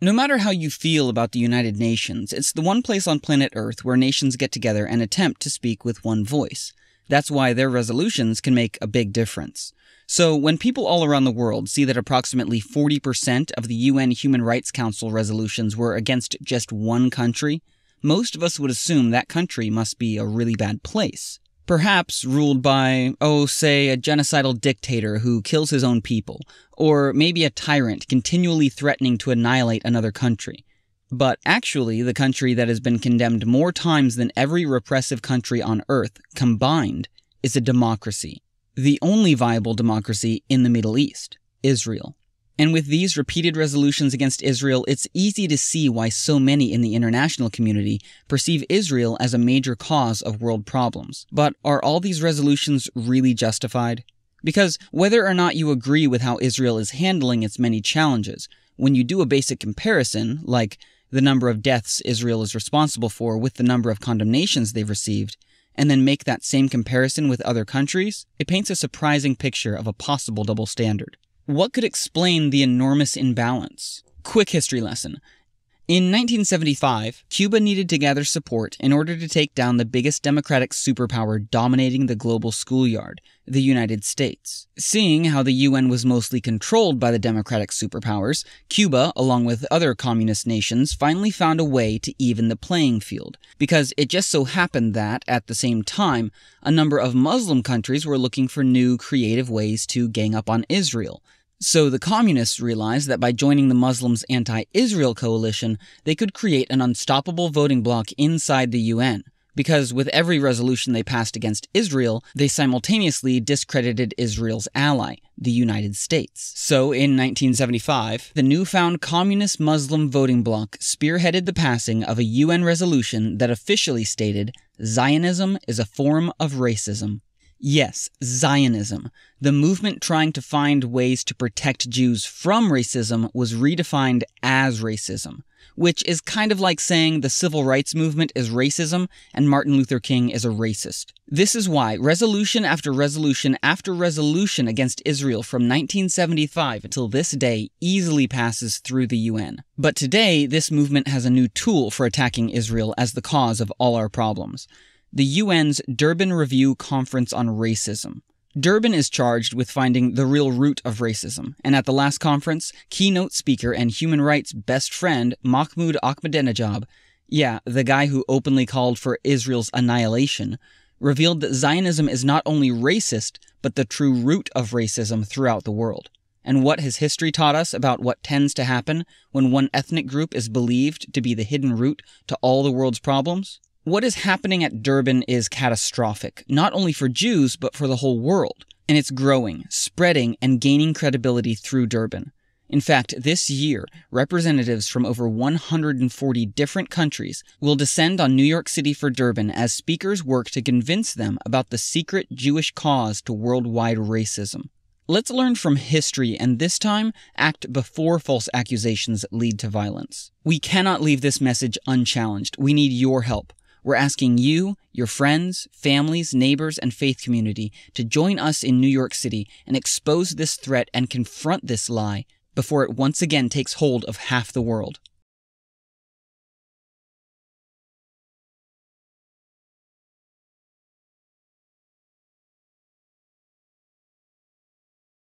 No matter how you feel about the United Nations, it's the one place on planet Earth where nations get together and attempt to speak with one voice. That's why their resolutions can make a big difference. So when people all around the world see that approximately 40% of the UN Human Rights Council resolutions were against just one country, most of us would assume that country must be a really bad place. Perhaps ruled by, say, a genocidal dictator who kills his own people, or maybe a tyrant continually threatening to annihilate another country. But actually, the country that has been condemned more times than every repressive country on Earth combined is a democracy. The only viable democracy in the Middle East, Israel. And with these repeated resolutions against Israel, it's easy to see why so many in the international community perceive Israel as a major cause of world problems. But are all these resolutions really justified? Because whether or not you agree with how Israel is handling its many challenges, when you do a basic comparison, like the number of deaths Israel is responsible for with the number of condemnations they've received, and then make that same comparison with other countries, it paints a surprising picture of a possible double standard. What could explain the enormous imbalance? Quick history lesson. In 1975, Cuba needed to gather support in order to take down the biggest democratic superpower dominating the global schoolyard, the United States. Seeing how the UN was mostly controlled by the democratic superpowers, Cuba, along with other communist nations, finally found a way to even the playing field, because it just so happened that, at the same time, a number of Muslim countries were looking for new, creative ways to gang up on Israel. So the communists realized that by joining the Muslims' anti-Israel coalition, they could create an unstoppable voting bloc inside the UN, because with every resolution they passed against Israel, they simultaneously discredited Israel's ally, the United States. So in 1975, the newfound communist Muslim voting bloc spearheaded the passing of a UN resolution that officially stated, "Zionism is a form of racism." Yes, Zionism, the movement trying to find ways to protect Jews from racism, was redefined as racism, which is kind of like saying the civil rights movement is racism and Martin Luther King is a racist. This is why resolution after resolution after resolution against Israel from 1975 until this day easily passes through the UN. But today, this movement has a new tool for attacking Israel as the cause of all our problems. The UN's Durban Review Conference on Racism. Durban is charged with finding the real root of racism, and at the last conference, keynote speaker and human rights best friend Mahmoud Ahmadinejad, the guy who openly called for Israel's annihilation, revealed that Zionism is not only racist, but the true root of racism throughout the world. And what has history taught us about what tends to happen when one ethnic group is believed to be the hidden root to all the world's problems? What is happening at Durban is catastrophic, not only for Jews, but for the whole world. And it's growing, spreading, and gaining credibility through Durban. In fact, this year, representatives from over 140 different countries will descend on New York City for Durban as speakers work to convince them about the secret Jewish cause to worldwide racism. Let's learn from history and this time act before false accusations lead to violence. We cannot leave this message unchallenged. We need your help. We're asking you, your friends, families, neighbors, and faith community to join us in New York City and expose this threat and confront this lie before it once again takes hold of half the world.